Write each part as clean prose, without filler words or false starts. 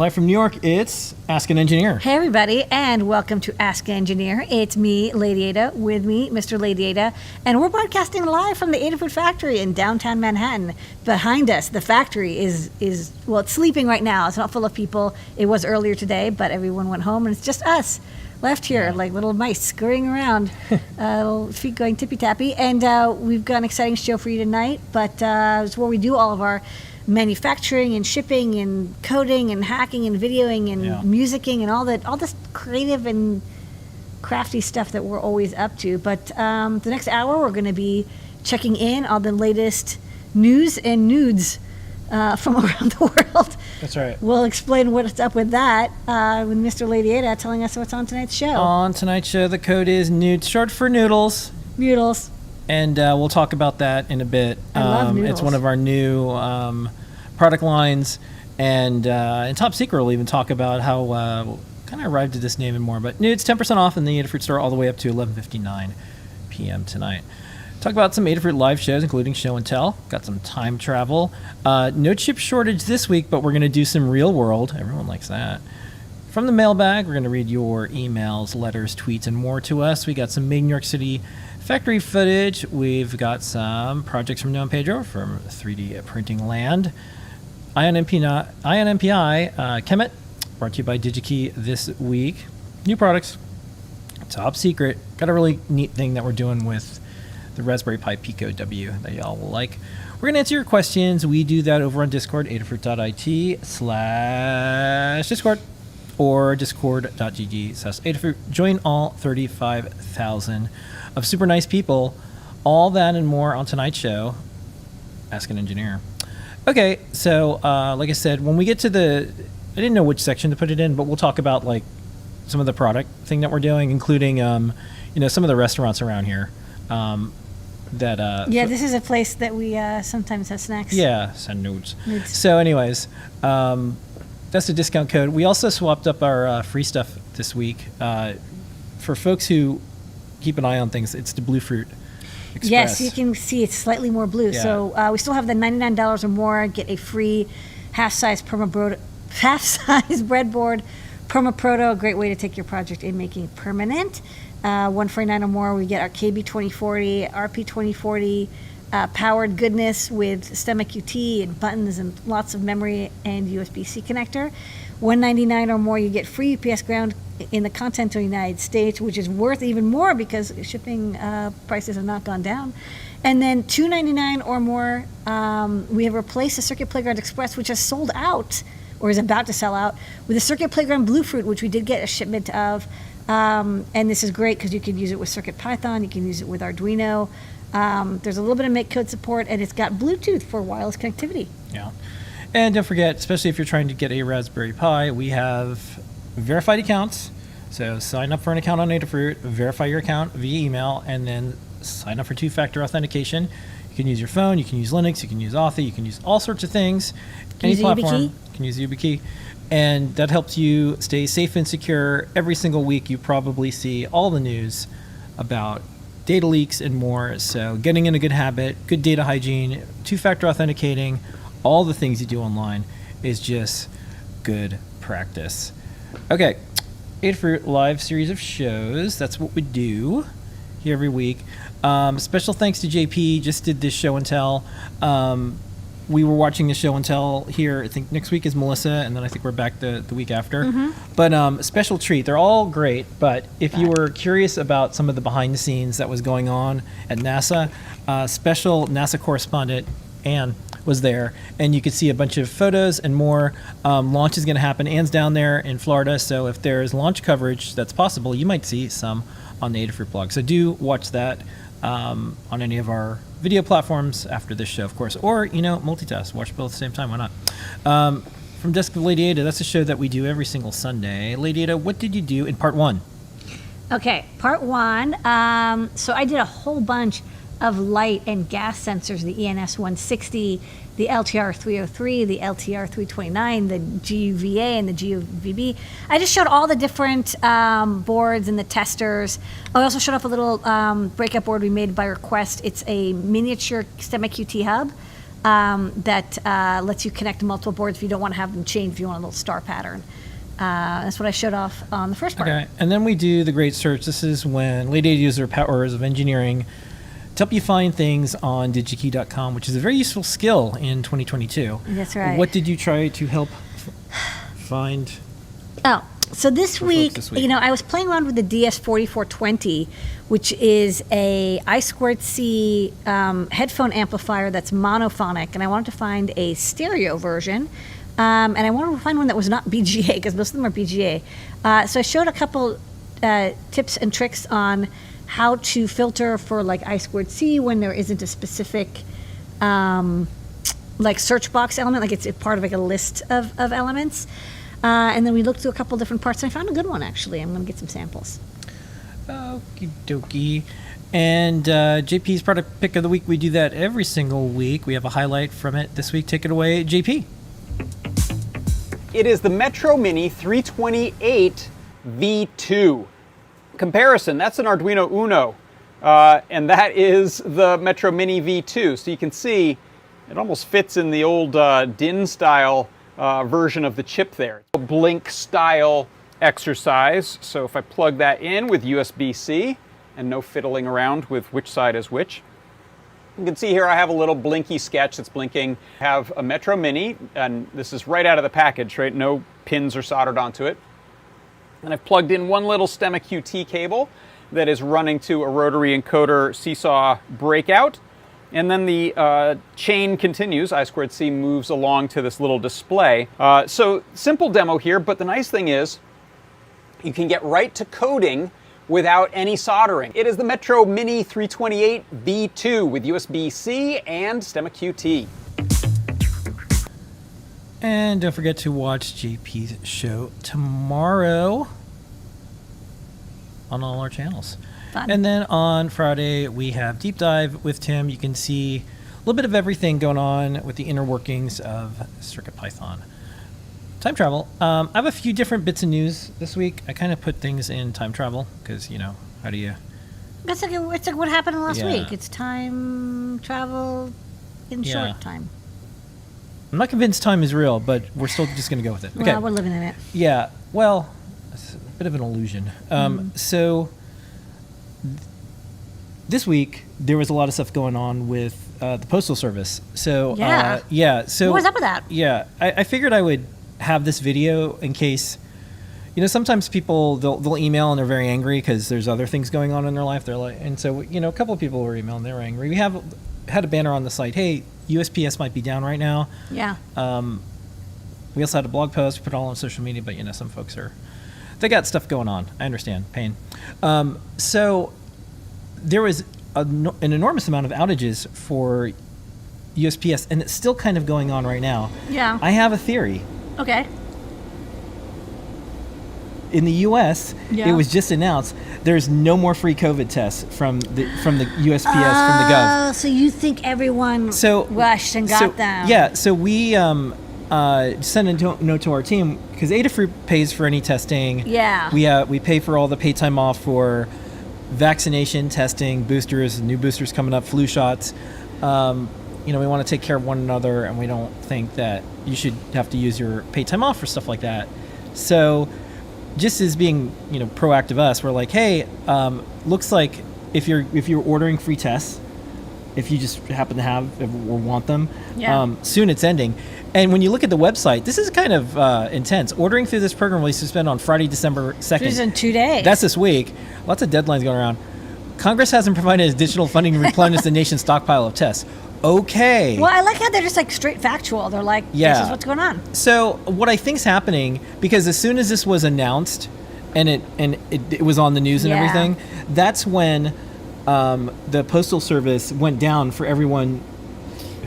Live from New York, it's Ask an Engineer. Hey everybody, and welcome to Ask an Engineer. It's me, Lady Ada, with me, Mr. Lady Ada, and we're broadcasting live from the Adafruit factory in downtown Manhattan. Behind us, the factory is well, it's sleeping right now. It's not full of people. It was earlier today, but everyone went home, and it's just us left here, like little mice scurrying around, little feet going tippy-tappy. And we've got an exciting show for you tonight, but it's where we do all of our manufacturing and shipping and coding and hacking and videoing and musicking and all this creative and crafty stuff that we're always up to. But the next hour we're going to be checking in on the latest news and nudes from around the world. That's right. We'll explain what's up with that with Mr. Lady Ada telling us what's on tonight's show. On tonight's show, the code is nude, short for noodles. Noodles. And we'll talk about that in a bit. I love noodles. It's one of our new product lines. And in Top Secret, we'll even talk about how kind of arrived at this name and more. But nudes, 10% off in the Adafruit store all the way up to 11:59 p.m. tonight. Talk about some Adafruit live shows, including Show and Tell. Got some time travel. No chip shortage this week, but we're going to do some real world. Everyone likes that. From the mailbag, we're going to read your emails, letters, tweets, and more to us. We got some Made in New York City factory footage. We've got some projects from Noah and Pedro from 3D Printing Land. Ion MPI, Kemet, brought to you by DigiKey this week. New products, Top Secret. Got a really neat thing that we're doing with the Raspberry Pi Pico W that y'all will like. We're going to answer your questions. We do that over on Discord, adafruit.it/Discord or discord.gg/Adafruit. Join all 35,000 of super nice people. All that and more on tonight's show, Ask an Engineer. Okay, so like I said, when we get to I didn't know which section to put it in, but we'll talk about like some of the product thing that we're doing, including some of the restaurants around here. This is a place that we sometimes have snacks. Yeah, send nudes. So anyways, that's the discount code. We also swapped up our free stuff this week. For folks who keep an eye on things, it's the Blue Fruit Express. Yes, you can see it's slightly more blue. Yeah. So we still have the $99 or more, get a free half-size breadboard, PermaProto, a great way to take your project in making permanent. $149 or more, we get our KB2040, RP2040, powered goodness with STEMMA QT and buttons and lots of memory and USB-C connector. $199 or more, you get free UPS ground in the continental United States, which is worth even more because shipping prices have not gone down. And then $299 or more, we have replaced the Circuit Playground Express, which has sold out or is about to sell out, with the Circuit Playground Blue Fruit, which we did get a shipment of. And this is great because you can use it with CircuitPython, you can use it with Arduino. There's a little bit of MakeCode support, and it's got Bluetooth for wireless connectivity. Yeah. And don't forget, especially if you're trying to get a Raspberry Pi, we have verified accounts. So sign up for an account on Adafruit, verify your account via email, and then sign up for two-factor authentication. You can use your phone, you can use Linux, you can use Authy, you can use all sorts of things. Any platform. You can use YubiKey. And that helps you stay safe and secure. Every single week you probably see all the news about data leaks and more. So getting in a good habit, good data hygiene, two-factor authenticating, all the things you do online is just good practice. Okay, Adafruit live series of shows. That's what we do here every week. Special thanks to JP, just did this show and tell. We were watching the show and tell here. I think next week is Melissa, and then I think we're back the week after. Mm-hmm. But special treat. They're all great, but if you were curious about some of the behind the scenes that was going on at NASA, special NASA correspondent Anne was there, and you could see a bunch of photos and more. Launch is going to happen. Anne's down there in Florida, so if there's launch coverage that's possible, you might see some on the Adafruit blog. So do watch that on any of our video platforms after this show, of course, or multitask, watch both at the same time. Why not? From Desk of Lady Ada, that's a show that we do every single Sunday. Lady Ada, what did you do in part one? Okay, part one. So I did a whole bunch of light and gas sensors: the ENS 160, the LTR 303, the LTR 329, the GUVA, and the GUVB. I just showed all the different boards and the testers. I also showed off a little breakout board we made by request. It's a miniature STEMMA QT hub. that lets you connect to multiple boards if you don't want to have them change, if you want a little star pattern. That's what I showed off on the first part. Okay, and then we do the great search. This is when Lady Ada uses her powers of engineering to help you find things on digikey.com, which is a very useful skill in 2022. That's right. What did you try to help find? Oh, so this week, this week. you know, I was playing around with the DS4420, which is a I2C headphone amplifier that's monophonic, and I wanted to find a stereo version. And I wanted to find one that was not BGA, because most of them are BGA. So I showed a couple tips and tricks on how to filter for like I2C when there isn't a specific like search box element, like it's a part of like a list of elements. And then we looked through a couple different parts, and I found a good one, actually. I'm going to get some samples. Okie dokie. And JP's product pick of the week, we do that every single week. We have a highlight from it this week. Take it away, JP. It is the Metro Mini 328 V2. Comparison, that's an Arduino Uno, and that is the Metro Mini V2. So you can see it almost fits in the old DIN style version of the chip there. A blink style exercise. So if I plug that in with USB-C and no fiddling around with which side is which, you can see here I have a little blinky sketch that's blinking. I have a Metro Mini, and this is right out of the package, right? No pins are soldered onto it. And I've plugged in one little STEMMA QT cable that is running to a rotary encoder seesaw breakout. And then the chain continues. I2C moves along to this little display. So simple demo here, but the nice thing is you can get right to coding without any soldering. It is the Metro Mini 328 V2 with USB-C and STEMMA QT. And don't forget to watch JP's show tomorrow on all our channels. Fun. And then on Friday, we have Deep Dive with Tim. You can see a little bit of everything going on with the inner workings of CircuitPython. Time travel. I have a few different bits of news this week. I kind of put things in time travel because, you know, how do you... It's like what happened last Yeah. week. It's time travel in Yeah. short time. I'm not convinced time is real, but we're still just going to go with it. Okay. Well, we're living in it. Yeah, well, it's a bit of an illusion. So this week there was a lot of stuff going on with the Postal Service. So Yeah. So What was up with that? Yeah, I figured I would have this video in case, you know, sometimes people they'll email and they're very angry because there's other things going on in their life. They're like, and so you know, a couple of people were emailing, they were angry. We had a banner on the site. Hey, USPS might be down right now. Yeah. We also had a blog post, we put it all on social media, but you know, some folks they got stuff going on. I understand, pain. So there was an enormous amount of outages for USPS, and it's still kind of going on right now. Yeah. I have a theory. Okay. In the U.S., Yeah. it was just announced there's no more free COVID tests from the USPS, from the Gov. Oh, so you think everyone So rushed and got them? Yeah, so we sent a note to our team because Adafruit pays for any testing. Yeah. We pay for all the paid time off for vaccination, testing, boosters, new boosters coming up, flu shots. You know, we want to take care of one another, and we don't think that you should have to use your paid time off for stuff like that. So, just as being, you know, proactive us, we're like, hey, looks like if you're ordering free tests, if you just happen to have or want them, Yeah. soon it's ending. And when you look at the website, this is kind of intense. Ordering through this program will be suspended on Friday, December 2nd. This is in 2 days. That's this week. Lots of deadlines going around. Congress hasn't provided additional funding to replenish the nation's stockpile of tests. Okay. Well, I like how they're just like straight factual. They're like, Yeah. this is what's going on. So what I think's happening, because as soon as this was announced, and it was on the news and Yeah. everything, that's when the Postal Service went down for everyone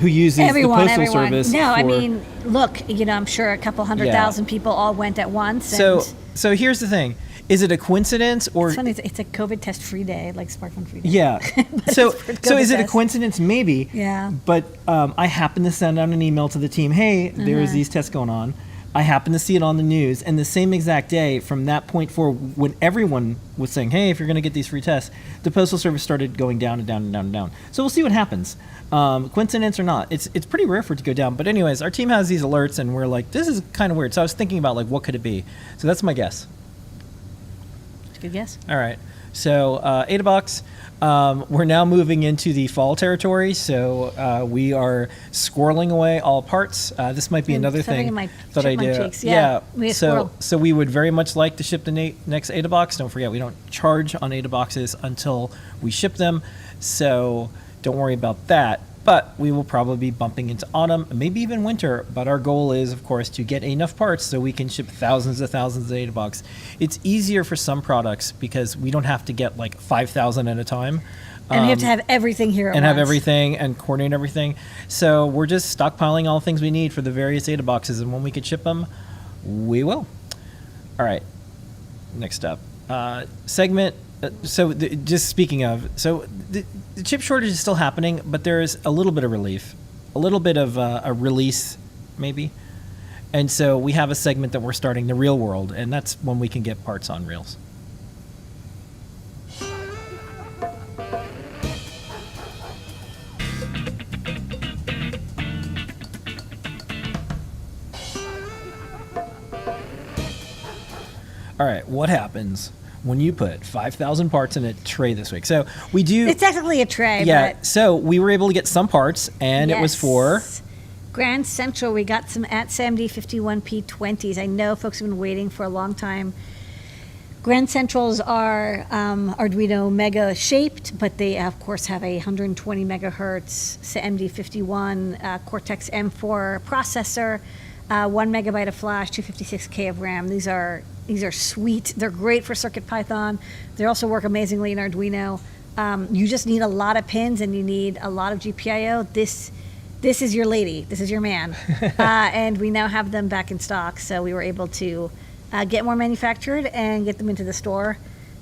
who uses the Postal Service. No, I for- mean, look, you know, I'm sure a couple 100,000 people all went at once. And So here's the thing: is it a coincidence or? it's funny. It's a COVID test free day, like smartphone free day. Yeah. But so it's for so is COVID it a test. coincidence? Maybe. Yeah. But I happened to send out an email to the team. Hey, there's these tests going on. I happened to see it on the news, and the same exact day, from that point forward, when everyone was saying, hey, if you're going to get these free tests, the Postal Service started going down and down and down and down. So we'll see what happens. Coincidence or not, it's pretty rare for it to go down. But anyways, our team has these alerts, and we're like, this is kind of weird. So I was thinking about, like, what could it be? So that's my guess. Good guess. All right. So AdaBox, we're now moving into the fall territory. So we are squirreling away all parts. This might be another something thing in my that I do. chipmunk cheeks. Yeah, we squirrel. So we would very much like to ship the next AdaBox. Don't forget, we don't charge on AdaBoxes until we ship them. So don't worry about that. But we will probably be bumping into autumn, maybe even winter. But our goal is, of course, to get enough parts so we can ship thousands of AdaBox. It's easier for some products because we don't have to get like 5,000 at a time. And we have to have everything here at and once. have everything and coordinate everything. So we're just stockpiling all the things we need for the various AdaBoxes, and when we can ship them, we will. All right. Next up, segment. Just speaking of, so the chip shortage is still happening, but there is a little bit of relief, a little bit of a release, maybe. And so we have a segment that we're starting, the real world, and that's when we can get parts on reels. All right, what happens when you put 5,000 parts in a tray this week? So we do. It's technically a tray. Yeah. But So we were able to get some parts, and it was for Grand Central. We got some at SAMD 51P20s. I know folks have been waiting for a long time. Grand Centrals are Arduino Mega shaped, but they of course have a 120 megahertz SAMD 51 Cortex M4 processor, 1 megabyte of flash, 256K of RAM. These are sweet. They're great for CircuitPython. They also work amazingly in Arduino. You just need a lot of pins and you need a lot of GPIO. This is your lady. This is your man. And we now have them back in stock. So we were able to get more manufactured and get them into the store.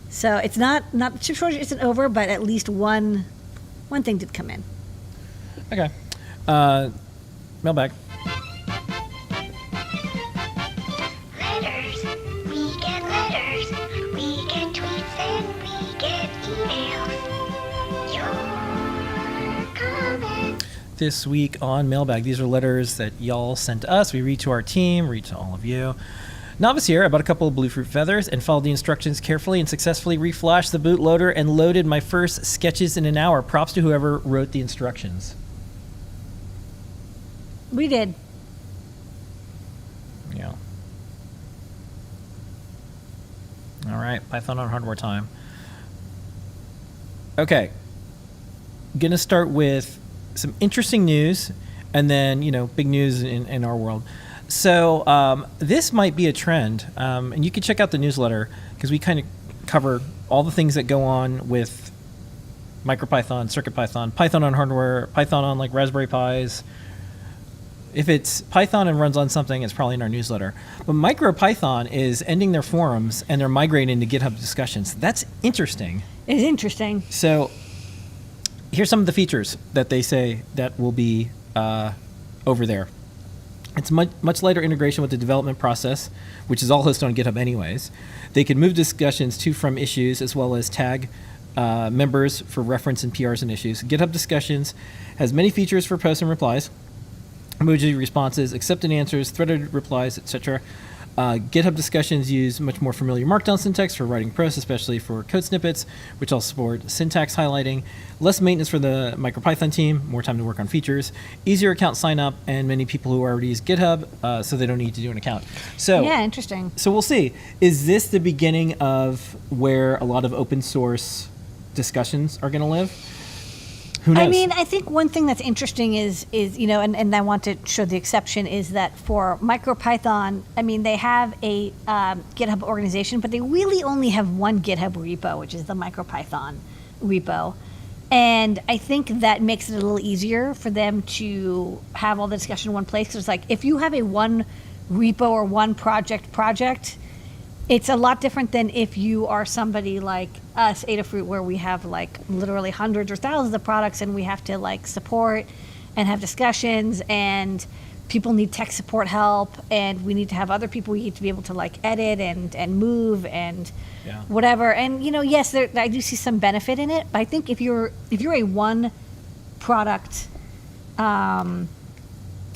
So it's not the chip shortage isn't over, but at least one thing did come in. Okay. Mailbag. This week on Mailbag, these are letters that y'all sent to us. We read to our team, read to all of you. Novice here, I bought a couple of Bluefruit feathers and followed the instructions carefully and successfully reflashed the bootloader and loaded my first sketches in an hour. Props to whoever wrote the instructions. We did. Yeah. All right, Python on hardware time. Okay. Gonna start with some interesting news, and then, big news in our world. So this might be a trend, and you can check out the newsletter because we kind of cover all the things that go on with MicroPython, CircuitPython, Python on hardware, Python on like Raspberry Pis. If it's Python and runs on something, it's probably in our newsletter. But MicroPython is ending their forums and they're migrating to GitHub discussions. That's interesting. It's interesting. So here's some of the features that they say that will be over there. It's much lighter integration with the development process, which is all hosted on GitHub anyways. They can move discussions to from issues as well as tag members for reference in PRs and issues. GitHub discussions has many features for posts and replies, emoji responses, accepted answers, threaded replies, etc. GitHub discussions use much more familiar Markdown syntax for writing prose, especially for code snippets, which also support syntax highlighting, less maintenance for the MicroPython team, more time to work on features, easier account sign up, and many people who already use GitHub, so they don't need to do an account. So yeah, interesting. So we'll see. Is this the beginning of where a lot of open source discussions are going to live? Who knows? I mean, I think one thing that's interesting is and I want to show the exception is that for MicroPython, I mean, they have a GitHub organization, but they really only have one GitHub repo, which is the MicroPython repo. And I think that makes it a little easier for them to have all the discussion in one place. Because it's like, if you have a one repo or one project, it's a lot different than if you are somebody like us, Adafruit, where we have like literally hundreds or thousands of products and we have to like support and have discussions and people need tech support help, and we need to have other people we need to be able to like edit and move and Yeah. whatever. And yes, I do see some benefit in it. But I think if you're a one product,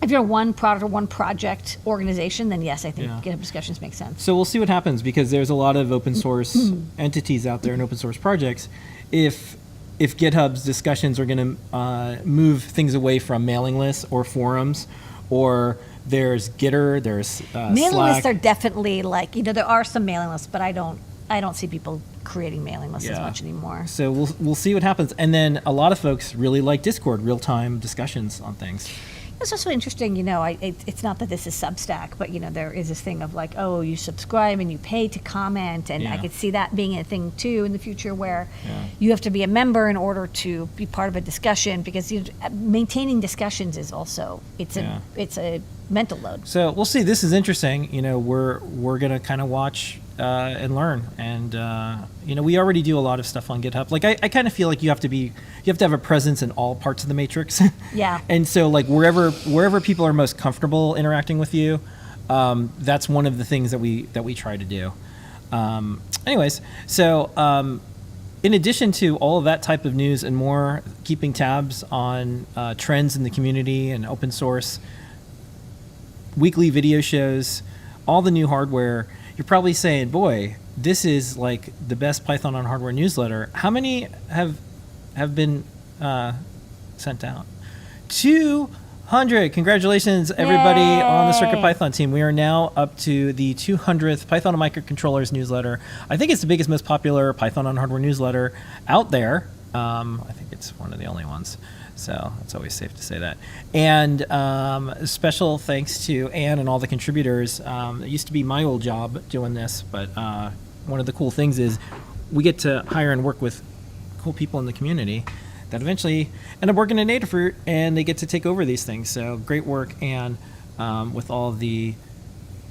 if you're a one product or one project organization, then yes, I think Yeah. GitHub Discussions makes sense. So we'll see what happens, because there's a lot of open source entities out there and open source projects. If GitHub's Discussions are going to move things away from mailing lists or forums, or there's Gitter, there's Mailing Slack. lists are definitely like, there are some mailing lists, but I don't see people creating mailing lists as Yeah. much anymore. So we'll see what happens. And then a lot of folks really like Discord, real-time discussions on things. It's also interesting, it's not that this is Substack, but, there is this thing of like, oh, you subscribe and you pay to comment. And I Yeah. could see that being a thing, too, in the future where Yeah. you have to be a member in order to be part of a discussion, because maintaining discussions is also, it's a mental load. So we'll see. This is interesting. We're gonna kind of watch and learn. And we already do a lot of stuff on GitHub. Like I kind of feel like you have to have a presence in all parts of the matrix. Yeah. And so like wherever people are most comfortable interacting with you, that's one of the things that we try to do. Anyways, so in addition to all of that type of news and more, keeping tabs on trends in the community and open source, weekly video shows, all the new hardware, you're probably saying, boy, this is like the best Python on hardware newsletter. How many have been sent out? 200. Congratulations, everybody on the Circuit Yay. Python team. We are now up to the 200th Python on Microcontrollers newsletter. I think it's the biggest, most popular Python on hardware newsletter out there. I think it's one of the only ones. So it's always safe to say that. And special thanks to Anne and all the contributors. It used to be my old job doing this, but one of the cool things is we get to hire and work with cool people in the community that eventually end up working at Adafruit, and they get to take over these things. So great work, Anne, with all the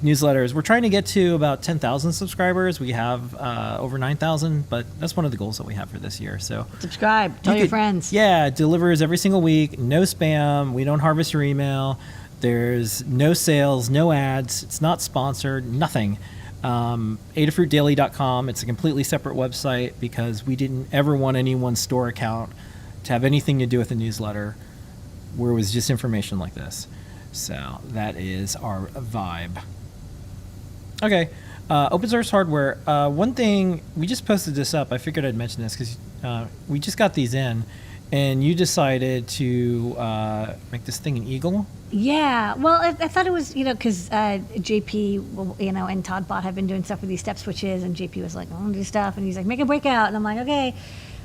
newsletters. We're trying to get to about 10,000 subscribers. We have over 9,000, but that's one of the goals that we have for this year. So Subscribe. Tell your friends. Yeah, it delivers every single week. No spam. We don't harvest your email. There's no sales, no ads. It's not sponsored, nothing. Adafruitdaily.com. It's a completely separate website because we didn't ever want anyone's store account to have anything to do with the newsletter, where it was just information like this. So that is our vibe. Okay, open source hardware. One thing, we just posted this up. I figured I'd mention this because we just got these in, and you decided to make this thing an eagle. Yeah, well, I thought it was, because JP, and Todd Bot have been doing stuff with these step switches, and JP was like, I want to do stuff, and he's like, make a breakout, and I'm like, okay.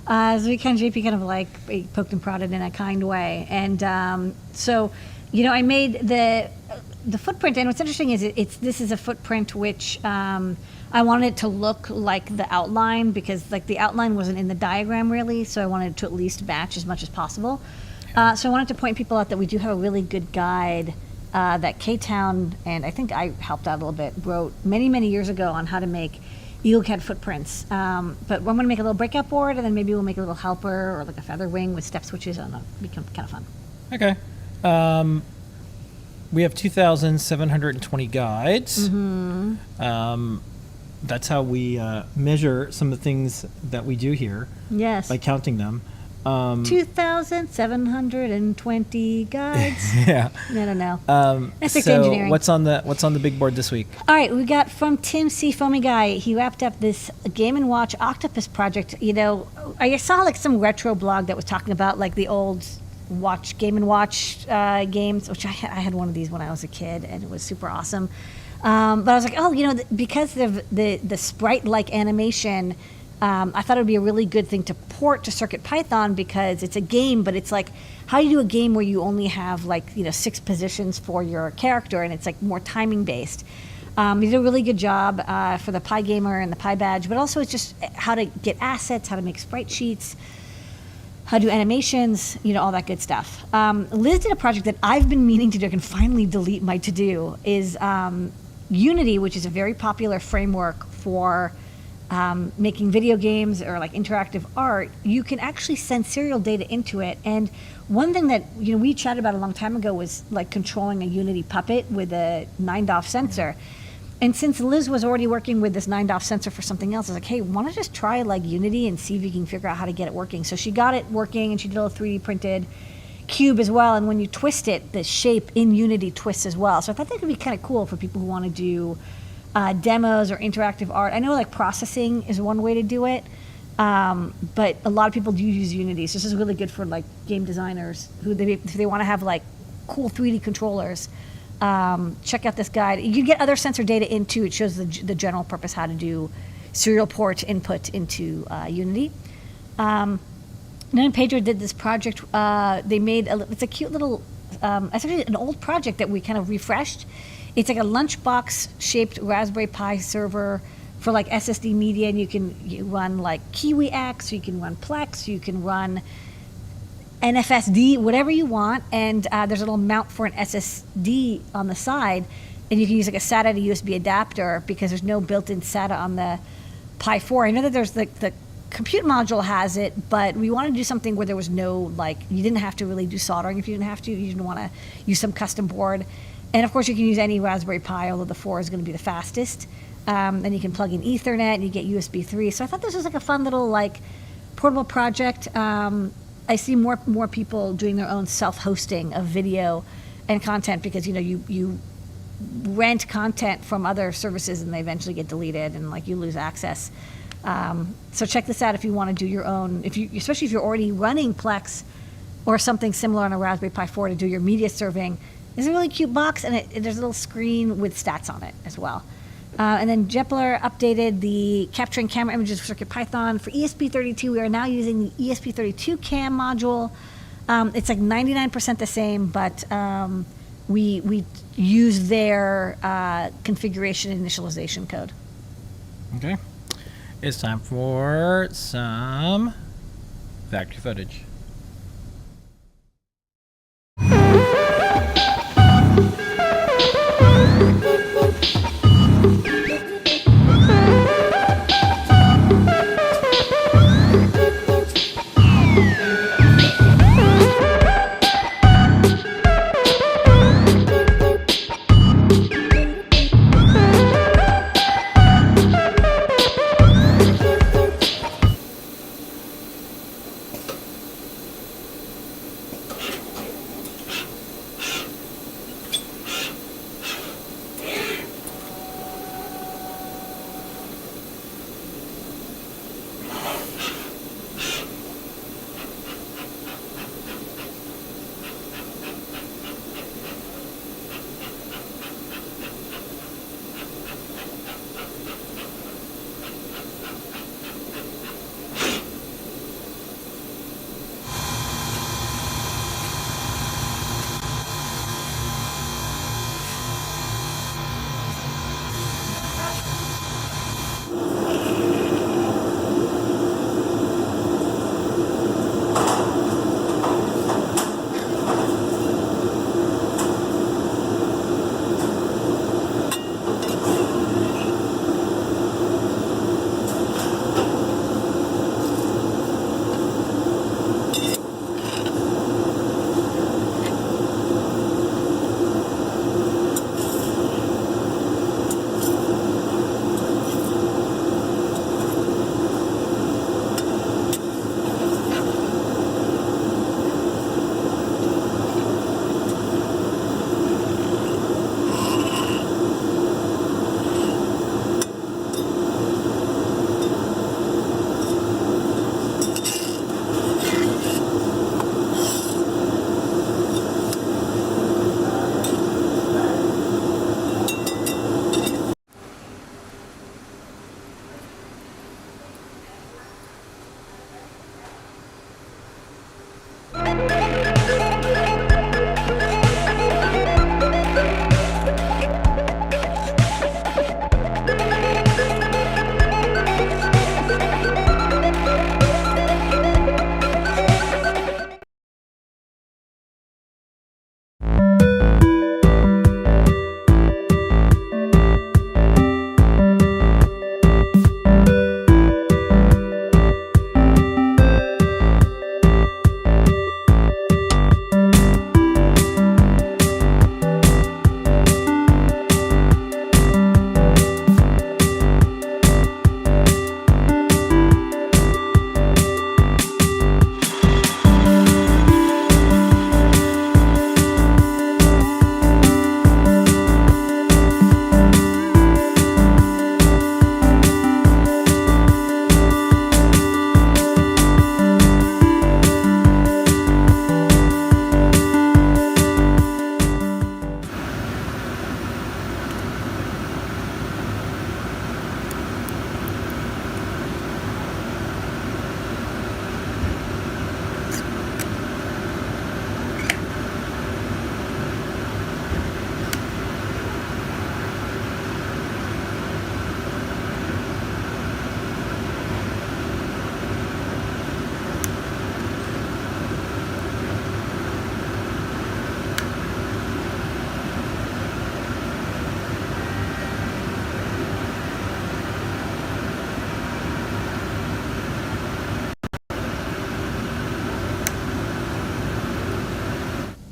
So JP kind of like poked and prodded in a kind way, and so, I made the footprint, and what's interesting is this is a footprint which I wanted it to look like the outline, because like the outline wasn't in the diagram really, so I wanted to at least match as much as possible. So I wanted to point people out that we do have a really good guide that K-Town, and I think I helped out a little bit, wrote many, many years ago on how to make EagleCAD footprints. But I'm going to make a little breakout board, and then maybe we'll make a little helper or like a feather wing with step switches. I don't know, become kind of fun. Okay. We have 2,720 guides. Mm-hmm. That's how we measure some of the things that we do here, Yes. by counting them. 2,720 guides. Yeah. I don't know. Ethics So engineering. what's on the big board this week? All right, we got from Tim C. Foamy Guy. He wrapped up this Game & Watch Octopus project. I saw like some retro blog that was talking about like the old Game & Watch games, which I had one of these when I was a kid, and it was super awesome. But I was like, because of the sprite-like animation, I thought it would be a really good thing to port to CircuitPython, because it's a game, but it's like, how do you do a game where you only have 6 positions for your character, and it's like more timing based. You did a really good job for the PyGamer and the PyBadge, but also it's just how to get assets, how to make sprite sheets, how to do animations, all that good stuff. Liz did a project that I've been meaning to do, I can finally delete my to-do, is Unity, which is a very popular framework for making video games or like interactive art, you can actually send serial data into it. And one thing that we chatted about a long time ago was like controlling a Unity puppet with a 9DOF sensor. And since Liz was already working with this 9DOF sensor for something else, I was like, hey, why don't I just try like Unity and see if you can figure out how to get it working. So she got it working, and she did a 3D printed cube as well. And when you twist it, the shape in Unity twists as well. So I thought that could be kind of cool for people who want to do demos or interactive art. I know like processing is one way to do it, but a lot of people do use Unity. So this is really good for like game designers if they want to have like cool 3D controllers. Check out this guide. You can get other sensor data in too. It shows the general purpose how to do serial port input into Unity. Nan and Pedro did this project. They made it's a cute little. It's actually an old project that we kind of refreshed. It's like a lunchbox shaped Raspberry Pi server for like SSD media, and you run like KiwiX, you can run Plex, you can run NFSD, whatever you want, and there's a little mount for an SSD on the side, and you can use like a SATA to USB adapter because there's no built-in SATA on the Pi 4. I know that there's the compute module has it, but we want to do something where there was no you didn't have to really do soldering if you didn't have to. You didn't want to use some custom board, and of course you can use any Raspberry Pi, although the 4 is going to be the fastest. And you can plug in Ethernet, and you get USB 3. So I thought this was like a fun little portable project. I see more people doing their own self-hosting of video and content because you rent content from other services and they eventually get deleted and you lose access. So check this out if you want to do your own. Especially if you're already running Plex or something similar on a Raspberry Pi 4 to do your media serving. It's a really cute box, and there's a little screen with stats on it as well. And then Jepler updated the capturing camera images for CircuitPython. For ESP32, we are now using the ESP32 cam module. It's like 99% the same, but we use their configuration initialization code. Okay. It's time for some factory footage.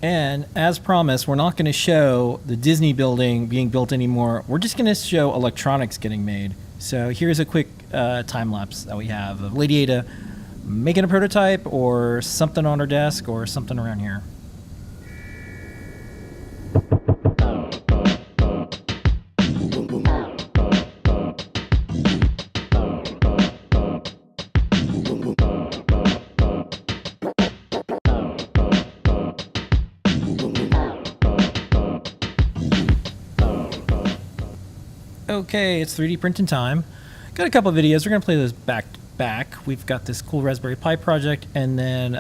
And as promised, we're not going to show the Disney building being built anymore. We're just going to show electronics getting made. So here's a quick time lapse that we have of Lady Ada making a prototype or something on her desk or something around here. Okay, it's 3D printing time. Got a couple of videos. We're going to play those back to back. We've got this cool Raspberry Pi project, and then,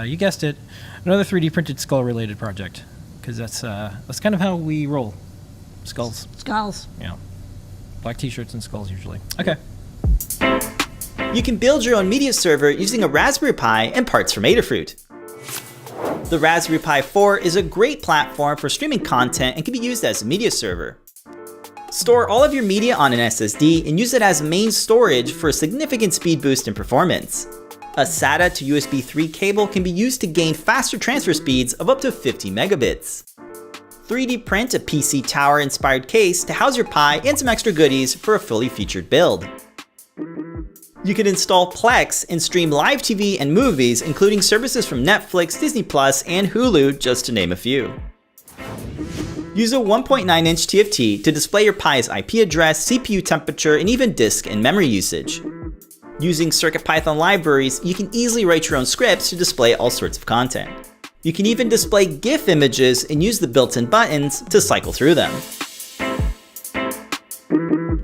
you guessed it, another 3D printed skull-related project. Because that's kind of how we roll. Skulls. Skulls. Yeah. Black t-shirts and skulls, usually. Okay. You can build your own media server using a Raspberry Pi and parts from Adafruit. The Raspberry Pi 4 is a great platform for streaming content and can be used as a media server. Store all of your media on an SSD and use it as main storage for a significant speed boost in performance. A SATA to USB 3 cable can be used to gain faster transfer speeds of up to 50 megabits. 3D print a PC tower inspired case to house your Pi and some extra goodies for a fully featured build. You can install Plex and stream live TV and movies, including services from Netflix, Disney+, and Hulu, just to name a few. Use a 1.9-inch TFT to display your Pi's IP address, CPU temperature, and even disk and memory usage. Using CircuitPython libraries, you can easily write your own scripts to display all sorts of content. You can even display GIF images and use the built-in buttons to cycle through them.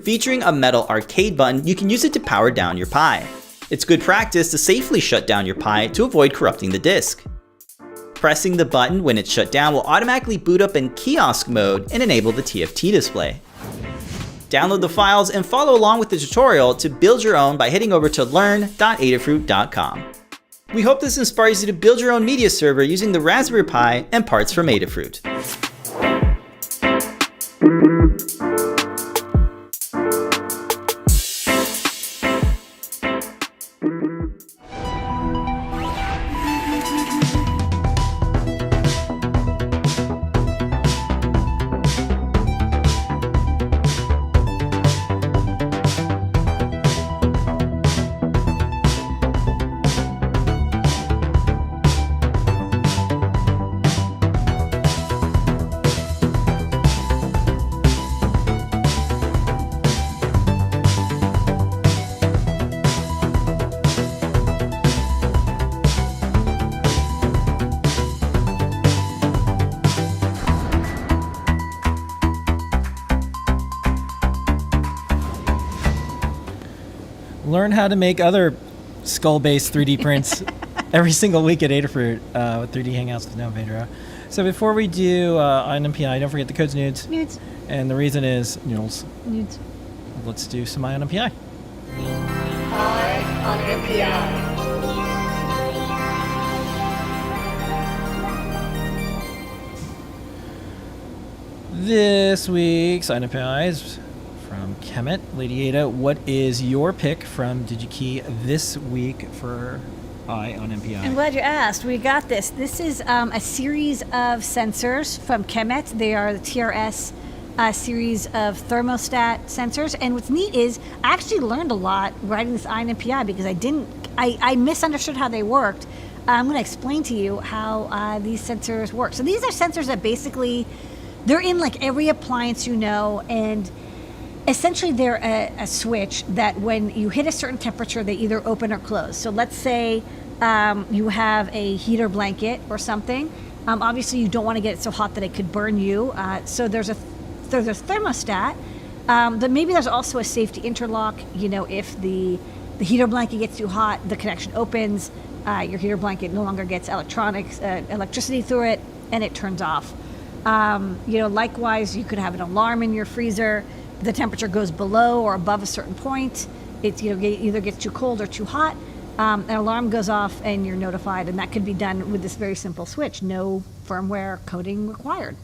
Featuring a metal arcade button, you can use it to power down your Pi. It's good practice to safely shut down your Pi to avoid corrupting the disk. Pressing the button when it's shut down will automatically boot up in kiosk mode and enable the TFT display. Download the files and follow along with the tutorial to build your own by heading over to learn.adafruit.com. We hope this inspires you to build your own media server using the Raspberry Pi and parts from Adafruit. Learn how to make other skull-based 3D prints every single week at Adafruit with 3D Hangouts with Noah Pedro. So before we do INMPI, don't forget the code's nudes. Nudes. And the reason is noodles. Nudes. Let's do some INMPI. This week's INMPI is from Kemet. Lady Ada, what is your pick from DigiKey this week for I on MPI? I'm glad you asked. We got this. This is a series of sensors from Kemet. They are the TRS series of thermostat sensors. And what's neat is I actually learned a lot writing this INMPI because I misunderstood how they worked. I'm going to explain to you how these sensors work. So these are sensors that basically, they're in like every appliance you know, and essentially they're a switch that when you hit a certain temperature, they either open or close. So let's say you have a heater blanket or something. Obviously you don't want to get it so hot that it could burn you. So there's a thermostat, but maybe there's also a safety interlock. You know, if the heater blanket gets too hot, the connection opens, your heater blanket no longer gets electricity through it, and it turns off. You know, likewise, you could have an alarm in your freezer. The temperature goes below or above a certain point. It either gets too cold or too hot. An alarm goes off and you're notified, and that could be done with this very simple switch. No firmware coding required.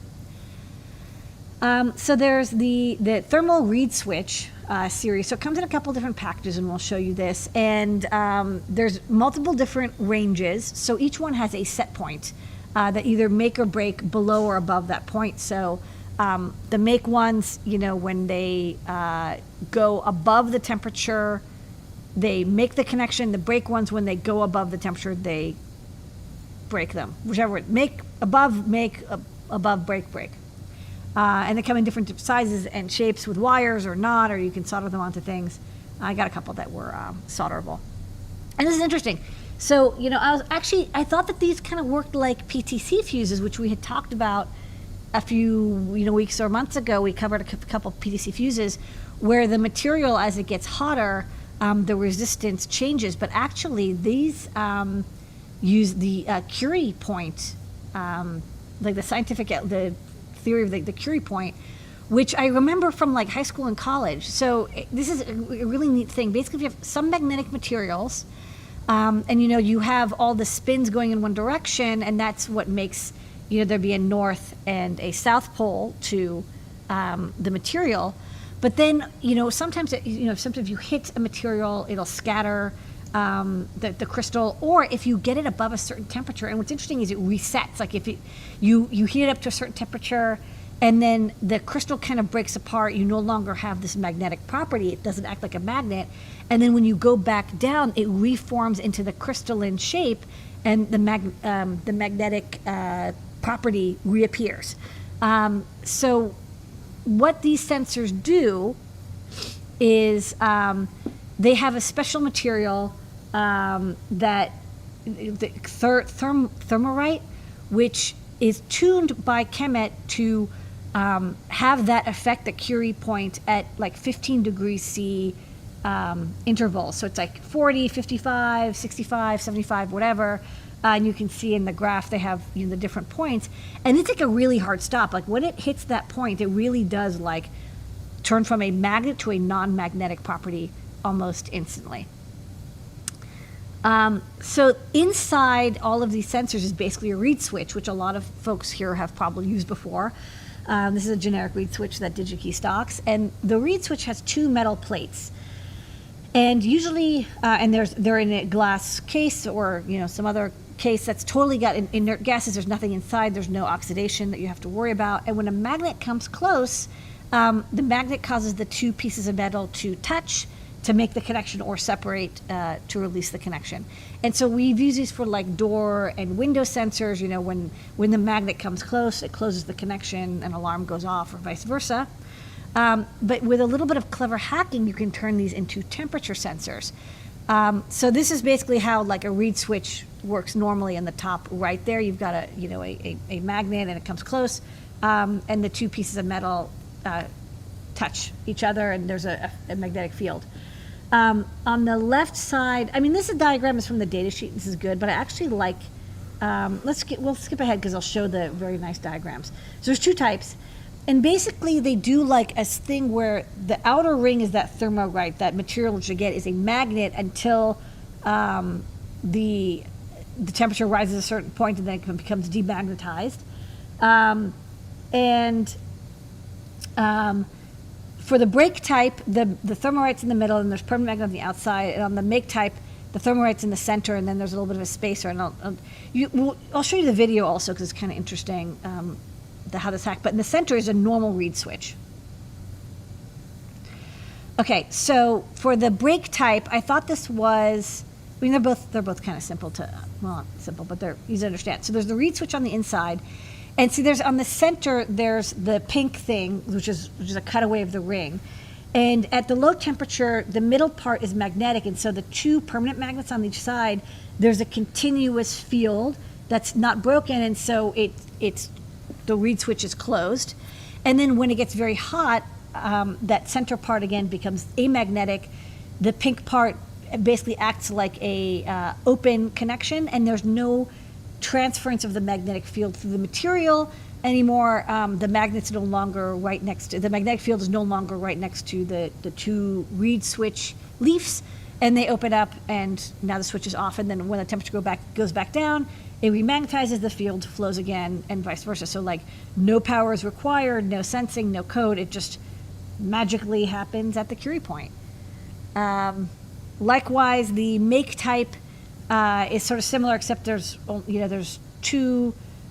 So there's the thermal read switch series. So it comes in a couple different packages, and we'll show you this. And there's multiple different ranges. So each one has a set point. that either make or break below or above that point. So the make ones, when they go above the temperature, they make the connection. The break ones, when they go above the temperature, they break them. Whichever, make, above, break, break. And they come in different sizes and shapes with wires or not, or you can solder them onto things. I got a couple that were solderable. And this is interesting. So, I thought that these kind of worked like PTC fuses, which we had talked about a few, weeks or months ago. We covered a couple PTC fuses where the material, as it gets hotter, the resistance changes. But actually, these use the Curie point, like the theory of the Curie point, which I remember from like high school and college. So this is a really neat thing. Basically, if you have some magnetic materials, and you have all the spins going in one direction, and that's what makes there be a north and a south pole to the material. But then sometimes sometimes you hit a material, it'll scatter the crystal, or if you get it above a certain temperature. And what's interesting is it resets. Like if you heat it up to a certain temperature, and then the crystal kind of breaks apart, you no longer have this magnetic property. It doesn't act like a magnet. And then when you go back down, it reforms into the crystalline shape, and the magnetic property reappears. So what these sensors do is they have a special material that the thermorite, which is tuned by Chemet to have that affect the Curie point at like 15 degrees C intervals. So it's like 40, 55, 65, 75, whatever. And you can see in the graph they have the different points. And it's like a really hard stop. Like when it hits that point, it really does like turn from a magnet to a non-magnetic property almost instantly. So inside all of these sensors is basically a reed switch, which a lot of folks here have probably used before. This is a generic reed switch that DigiKey stocks. And the reed switch has two metal plates. And usually, and they're in a glass case or some other case that's totally got inert gases. There's nothing inside. There's no oxidation that you have to worry about. And when a magnet comes close, the magnet causes the two pieces of metal to touch to make the connection, or separate to release the connection. And so we've used these for like door and window sensors. When the magnet comes close, it closes the connection, an alarm goes off, or vice versa. But with a little bit of clever hacking, you can turn these into temperature sensors. So this is basically how like a reed switch works normally. In the top right there, you've got a magnet, and it comes close, and the two pieces of metal touch each other, and there's a magnetic field. On the left side, this diagram is from the data sheet. This is good, but I actually like. We'll skip ahead because I'll show the very nice diagrams. So there's two types. And basically, they do like a thing where the outer ring is that thermorite, that material which you get is a magnet until the temperature rises a certain point, and then it becomes demagnetized. For the break type, the thermorite's in the middle, and there's permanent magnet on the outside. And on the make type, the thermorite's in the center, and then there's a little bit of a spacer. And I'll show you the video also because it's kind of interesting. How this hacked, but in the center is a normal reed switch. Okay, so for the break type, I thought this was. They're both kind of simple not simple, but they're easy to understand. So there's the reed switch on the inside, and see there's on the center there's the pink thing, which is a cutaway of the ring, and at the low temperature, the middle part is magnetic, and so the two permanent magnets on each side, there's a continuous field that's not broken, and so it's. The reed switch is closed, and then when it gets very hot, that center part again becomes amagnetic. The pink part basically acts like a open connection, and there's no transference of the magnetic field through the material anymore. The magnet's no longer right next to the magnetic field is no longer right next to the two reed switch leaves, and they open up, and now the switch is off. And then when the temperature goes back down, it remagnetizes, the field flows again, and vice versa. So like no power is required, no sensing, no code. It just magically happens at the Curie point. Likewise, the make type is sort of similar, except there's two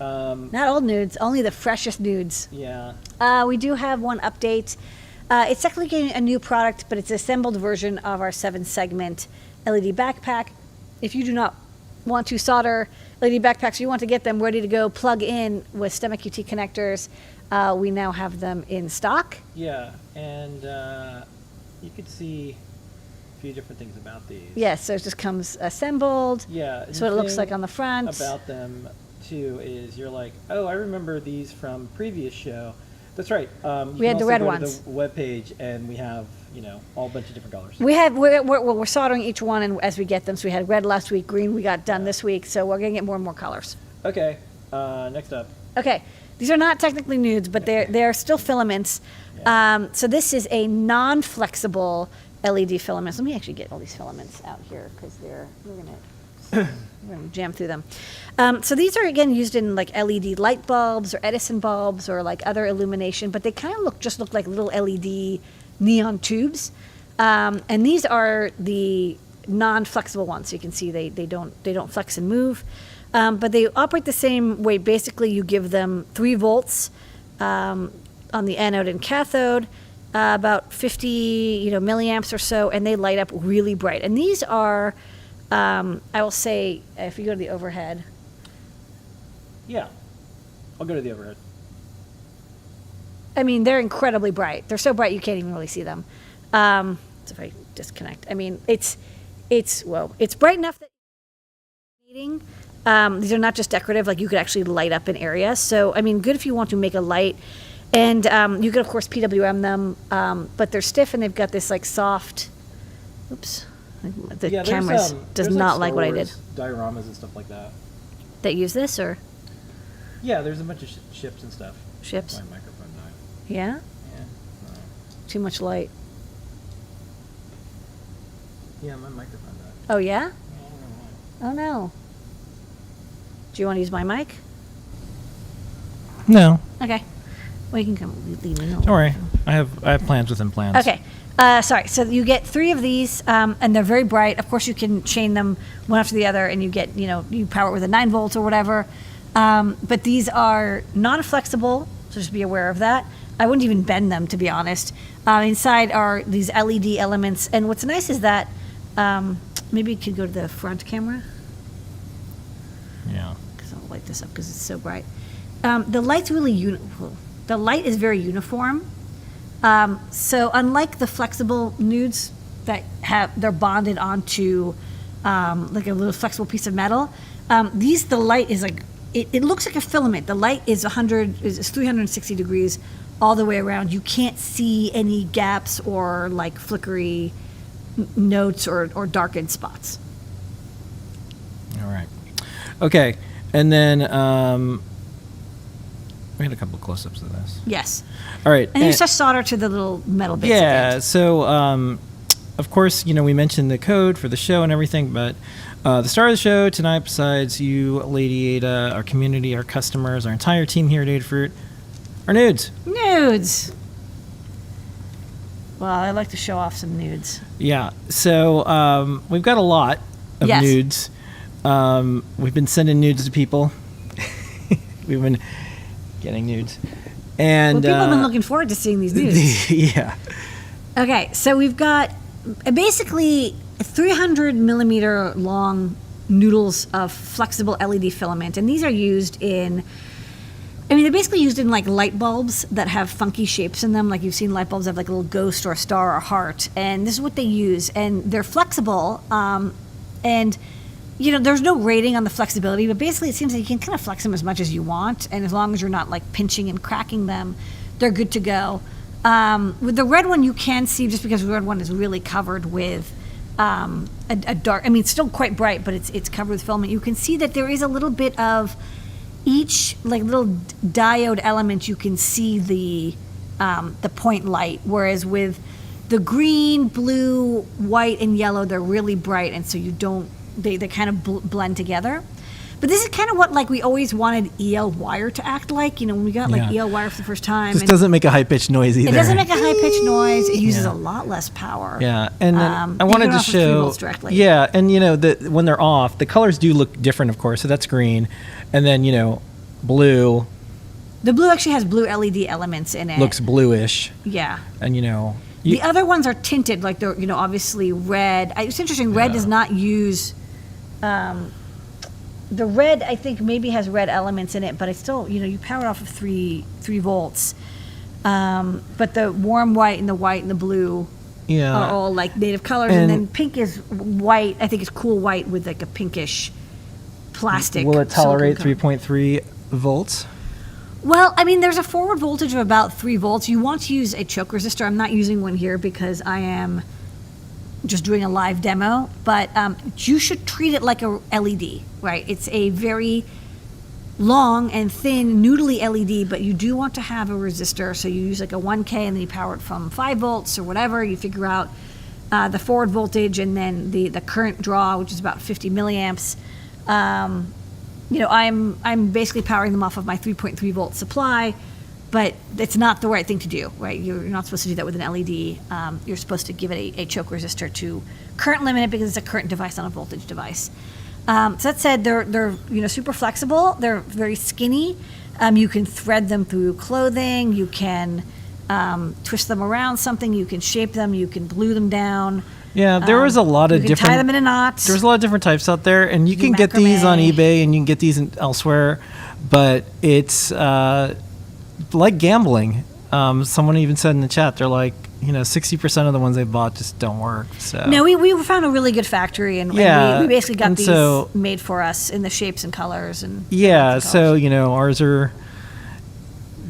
Not old nudes, only the freshest nudes. Yeah. We do have one update. It's technically a new product, but it's an assembled version of our 7-segment LED backpack. If you do not want to solder LED backpacks, you want to get them ready to go, plug in with STEMMA QT connectors, we now have them in stock. Yeah, and you could see a few different things about these. Yes, so it just comes assembled. Yeah. That's what it looks like on the front. About them too is you're like, oh, I remember these from previous show. That's right. We had the red ones. To the web page, and we have all a bunch of different colors. We're soldering each one, and as we get them, so we had red last week, green we got done this week, so we're gonna get more and more colors. Okay. Next up. Okay, these are not technically nudes, but they're still filaments. Yeah. So this is a non-flexible LED filament. Let me actually get all these filaments out here because we're gonna jam through them. So these are again used in like LED light bulbs or Edison bulbs or like other illumination, but they kind of look like little LED neon tubes. And these are the non-flexible ones. So you can see they don't flex and move, but they operate the same way. Basically, you give them 3 volts on the anode and cathode, about 50 milliamps or so, and they light up really bright. And these are, I will say, if you go to the overhead. Yeah. I'll go to the overhead. I mean, they're incredibly bright. They're so bright you can't even really see them. So if I disconnect, I mean, it's bright enough that these are not just decorative, like you could actually light up an area. So, I mean, good if you want to make a light. And you could, of course, PWM them, but they're stiff and they've got this like soft, oops, the camera does not like what I did. Dioramas and stuff like that. That use this or? Yeah, there's a bunch of ships and stuff. Ships? My microphone died. Yeah? Yeah. Too much light. Yeah, my microphone died. Oh, yeah? Yeah, I don't know why. Oh, no. Do you want to use my mic? No. Okay. Well, you can come leave me alone. Don't worry. I have plans within plans. Okay. Sorry. So you get 3 of these, and they're very bright. Of course, you can chain them one after the other, and you get, you power it with a 9 volts or whatever. But these are non-flexible, so just be aware of that. I wouldn't even bend them, to be honest. Inside are these LED elements, and what's nice is that maybe you could go to the front camera. Yeah. Because I'll light this up because it's so bright. The light's really the light is very uniform. So unlike the flexible nudes that they're bonded onto like a little flexible piece of metal, the light is like it looks like a filament. The light is 360 degrees all the way around. You can't see any gaps or like flickery notes or darkened spots. All right. Okay, and then we had a couple of close-ups of this. Yes. All right. And you just solder to the little metal bits. Yeah. So, of course, we mentioned the code for the show and everything, but the star of the show tonight, besides you, Lady Ada, our community, our customers, our entire team here at Adafruit, are nudes. Nudes. Well, I like to show off some nudes. Yeah. So we've got a lot of nudes. We've been sending nudes to people. We've been getting nudes. And people have been looking forward to seeing these nudes. Yeah. Okay, so we've got basically 300 millimeter long noodles of flexible LED filament, and these are used in, they're basically used in like light bulbs that have funky shapes in them. Like you've seen light bulbs have like a little ghost or a star or a heart, and this is what they use. And they're flexible, and there's no rating on the flexibility, but basically it seems like you can kind of flex them as much as you want, and as long as you're not like pinching and cracking them, they're good to go. With the red one, you can see, just because the red one is really covered with a dark, it's still quite bright, but it's covered with filament. You can see that there is a little bit of each like little diode element. You can see the point light, whereas with the green, blue, white, and yellow, they're really bright, and so they kind of blend together. But this is kind of what like we always wanted EL wire to act like. When we got like EL wire for the first time. This doesn't make a high-pitched noise either. It doesn't make a high-pitched noise. It uses a lot less power. Yeah, and then I wanted to show. Yeah, and when they're off, the colors do look different, of course. So that's green, and then blue, The blue actually has blue LED elements in it. looks bluish, Yeah. and The other ones are tinted, like they're, obviously red. It's interesting, red does not use, the red, I think, maybe has red elements in it, but it's still, you power it off of 3 volts. But the warm white and the blue are all like native colors, and then pink is white. I think it's cool white with like a pinkish plastic. Will it tolerate silicone 3.3 volts? Well, I mean, there's a forward voltage of about 3 volts. You want to use a choke resistor. I'm not using one here because I am just doing a live demo, but you should treat it like a LED, right? It's a very long and thin noodly LED, but you do want to have a resistor. So you use like a 1K and then you power it from 5 volts or whatever. You figure out the forward voltage and then the current draw, which is about 50 milliamps. I'm basically powering them off of my 3.3 volt supply, but it's not the right thing to do, right? You're not supposed to do that with an LED. You're supposed to give it a choke resistor to current limit it because it's a current device, not a voltage device. So that said, they're super flexible. They're very skinny. You can thread them through clothing. You can twist them around something. You can shape them. You can glue them down. Yeah, there was a lot of you can different. tie them in a knot. There's a lot of different types out there, and you Do can get these on macrame. eBay and you can get these elsewhere, but it's like gambling. Someone even said in the chat, they're like, 60% of the ones they bought just don't work. So No, we found a really good factory, and Yeah, we basically got and these so- made for us in the shapes and colors. And yeah, colors. so ours are.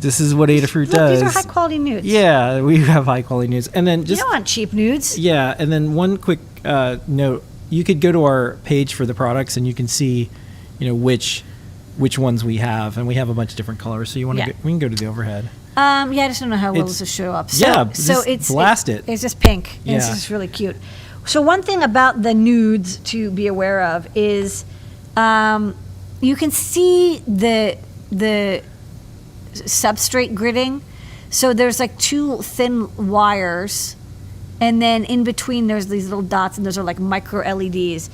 This is what Adafruit Look, does. these are high quality nudes. Yeah, we have high quality nudes, and then You just don't want cheap nudes. yeah, and then one quick note: you could go to our page for the products, and you can see, which ones we have, and we have a bunch of different colors. So you want to Yeah. we can go to the overhead. I just don't know how well It's- this will show up. So, yeah, so just it's blast it. It's just pink. And it's Yeah. just really cute. So one thing about the nudes to be aware of is, you can see the substrate gridding. So there's like 2 thin wires, and then in between there's these little dots, and those are like micro LEDs.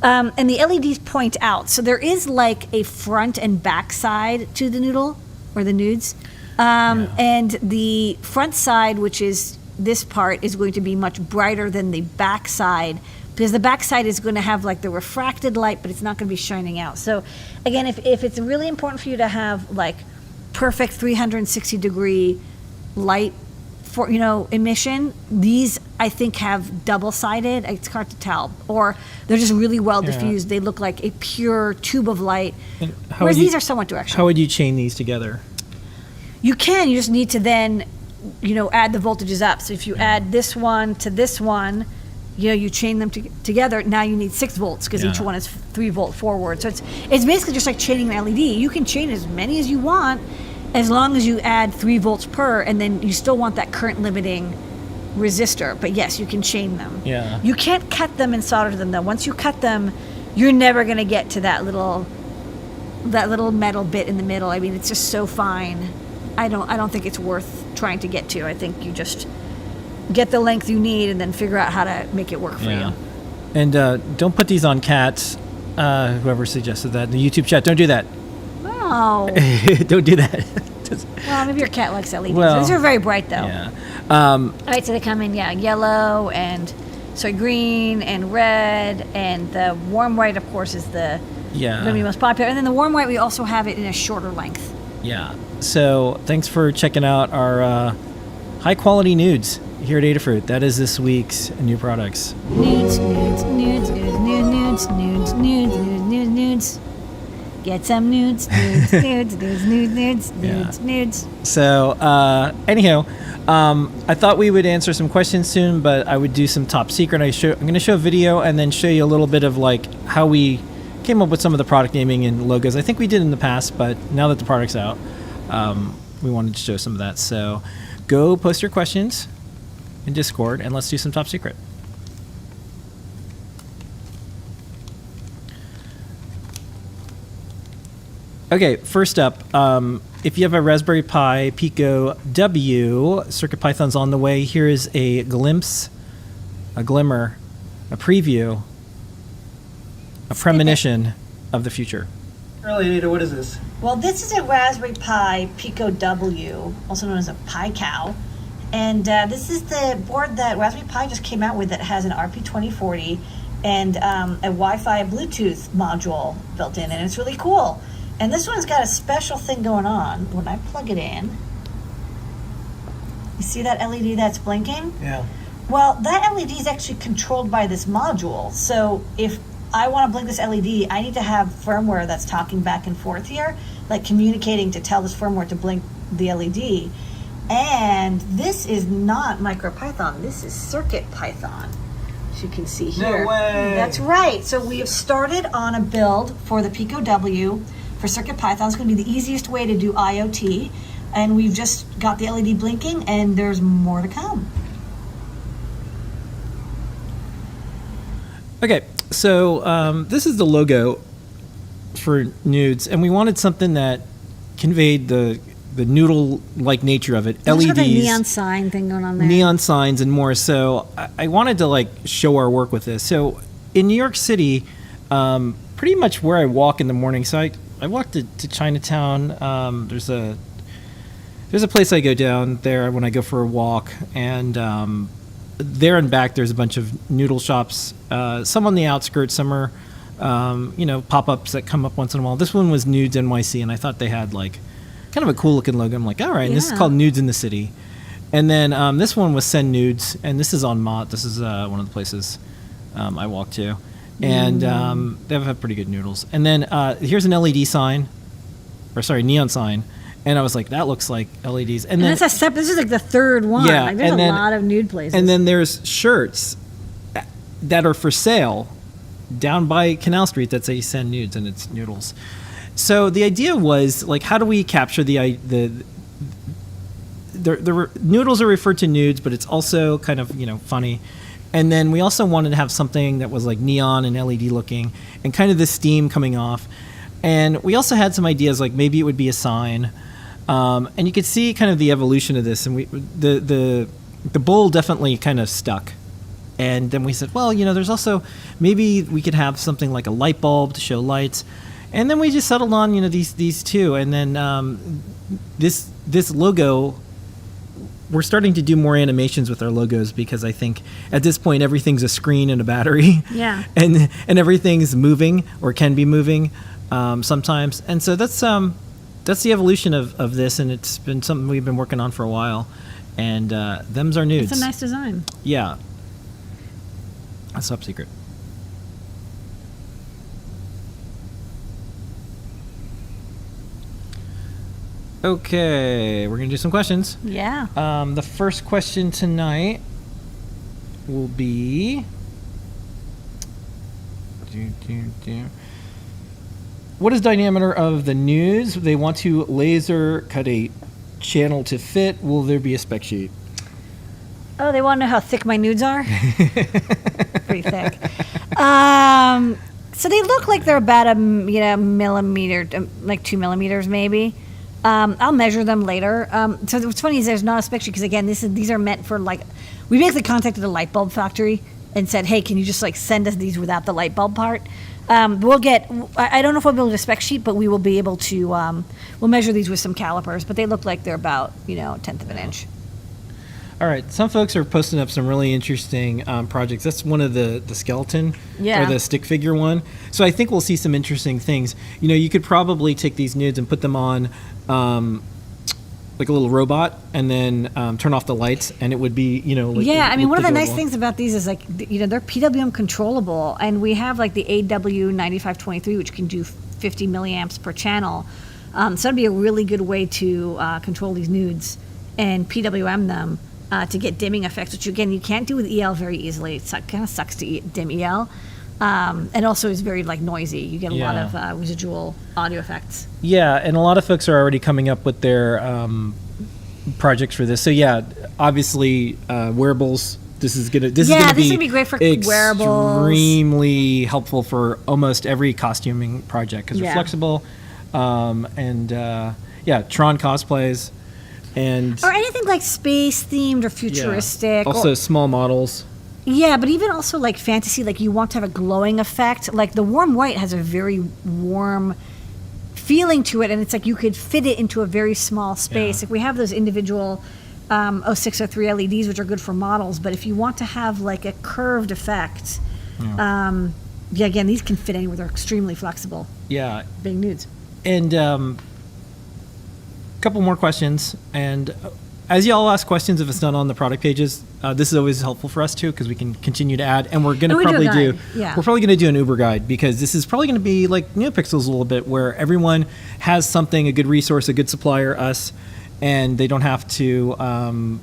And the LEDs point out. So there is like a front and back side to the noodle or the nudes. And the front side, which is this part, is going to be much brighter than the back side, because the back side is going to have like the refracted light, but it's not going to be shining out. So again, if it's really important for you to have like perfect 360 degree light for emission, these I think have double-sided. It's hard to tell, or they're just really well diffused. They look like a pure tube of light, And whereas these are somewhat directional. How would you chain these together? You can. You just need to then, add the voltages up. So if you add this one to this one, you chain them together. Now you need 6 volts because each Yeah. one is 3 volt forward. So it's basically just like chaining an LED. You can chain as many as you want, as long as you add 3 volts per, and then you still want that current limiting resistor. But yes, you can chain them. Yeah. You can't cut them and solder them though. Once you cut them, you're never going to get to that little metal bit in the middle. I mean, it's just so fine. I don't think it's worth trying to get to. I think you just get the length you need and then figure out how to make it work for you. And don't put these on cats. Whoever suggested that in the YouTube chat, don't do that. Oh. Don't do that. Well, maybe your cat likes LEDs. Well, These are very bright though. Yeah. All right, so they come in, yellow and green and red, and the warm white, of course, is going to be most popular. And then the warm white, we also have it in a shorter length. Yeah. So thanks for checking out our high quality nudes here at Adafruit. That is this week's new products. Nudes, nudes, nudes, nudes, nudes, nudes, nudes, nudes, nudes, nudes. Get some nudes, nudes, nudes, nudes, nudes, nudes, nudes, nudes. So anyhow, I thought we would answer some questions soon, but I would do some top secret. I'm going to show a video and then show you a little bit of like how we came up with some of the product naming and logos. I think we did in the past, but now that the product's out, we wanted to show some of that. So go post your questions in Discord and let's do some top secret. Okay, first up, if you have a Raspberry Pi Pico W, CircuitPython's on the way. Here is a glimpse, a glimmer, a preview, a premonition of the future. Really, Anita, what is this? Well, this is a Raspberry Pi Pico W, also known as a Pi Cow. And this is the board that Raspberry Pi just came out with that has an RP2040 and a Wi-Fi Bluetooth module built in, and it's really cool. And this one's got a special thing going on. When I plug it in, you see that LED that's blinking? Yeah. Well, that LED is actually controlled by this module. So if I want to blink this LED, I need to have firmware that's talking back and forth here, like communicating to tell this firmware to blink the LED. And this is not MicroPython, this is CircuitPython, as you can see here. No way. That's right. So we have started on a build for the Pico W for CircuitPython. It's going to be the easiest way to do IoT. And we've just got the LED blinking, and there's more to come. Okay, so this is the logo for Nudes, and we wanted something that conveyed the noodle-like nature of it. There's LEDs, got a neon sign thing going on there. neon signs, and more. So I wanted to like show our work with this. So in New York City, pretty much where I walk in the morning. So I walk to Chinatown. There's a place I go down there when I go for a walk, and there and back there's a bunch of noodle shops. Some on the outskirts, some are pop-ups that come up once in a while. This one was Nudes NYC, and I thought they had like kind of a cool looking logo. I'm like, all right, and this is Yeah. called Nudes in the City. And then this one was Send Nudes, and this is on Mott. This is one of the places I walk to. And they have pretty good noodles. And then here's an LED sign, neon sign. And I was like, that looks like LEDs. And then that's this is like the third one. Yeah, Like, there's and a then- lot of nude places. and then there's shirts that are for sale down by Canal Street that say Send Nudes, and it's noodles. So the idea was like, how do we capture the noodles are referred to nudes, but it's also kind of funny. And then we also wanted to have something that was like neon and LED looking, and kind of the steam coming off. And we also had some ideas, like maybe it would be a sign. And you could see kind of the evolution of this, and the bowl definitely kind of stuck. And then we said, well, there's also maybe we could have something like a light bulb to show lights. And then we just settled on these two, and then this logo. We're starting to do more animations with our logos, because I think at this point everything's a screen and a battery. Yeah. and everything's moving or can be moving sometimes. And so that's the evolution of this, and it's been something we've been working on for a while. And them's our nudes. It's a nice design. Yeah. That's top secret. Okay, we're gonna do some questions. Yeah. The first question tonight will be. What is diameter of the nudes? They want to laser cut a channel to fit. Will there be a spec sheet? Oh, they want to know how thick my nudes are? Pretty thick. So they look like they're about a millimeter, like 2 millimeters maybe. I'll measure them later. So what's funny is there's not a spec sheet, because again, these are meant for like, we basically contacted a light bulb factory and said, hey, can you just like send us these without the light bulb part? We'll get, I don't know if we'll be able to spec sheet, but we will be able to, we'll measure these with some calipers, but they look like they're about, a tenth of an inch. All right, some folks are posting up some really interesting projects. That's one of the skeleton or the stick figure one. So I think we'll see some interesting things. You could probably take these nudes and put them on like a little robot, and then turn off the lights, and it would be, like, I mean, one of the nice adorable. things about these is like, they're PWM controllable, and we have like the AW9523, which can do 50 milliamps per channel. So it'd be a really good way to control these nudes and PWM them to get dimming effects, which again, you can't do with EL very easily. It kind of sucks to dim EL. And also is very like noisy. You get a lot of residual audio effects. Yeah, and a lot of folks are already coming up with their projects for this. So yeah, obviously wearables. This is gonna be great for wearables. Extremely helpful for almost every costuming project, because they're flexible. Tron cosplays, and or anything like space themed or futuristic. Also small models. Yeah, but even also like fantasy, like you want to have a glowing effect. Like the warm white has a very warm feeling to it, and it's like you could fit it into a very small space. Yeah. Like we have those individual 0603 LEDs, which are good for models, but if you want to have like a curved effect, again, these can fit anywhere. They're extremely flexible. Yeah. Big nudes. And a couple more questions. And as y'all ask questions, if it's not on the product pages, this is always helpful for us too, because we can continue to add. And we're going to And we do a probably guide, yeah. we're probably going to do an Uber guide, because this is probably going to be like NeoPixels a little bit, where everyone has something, a good resource, a good supplier, us, and they don't have to kind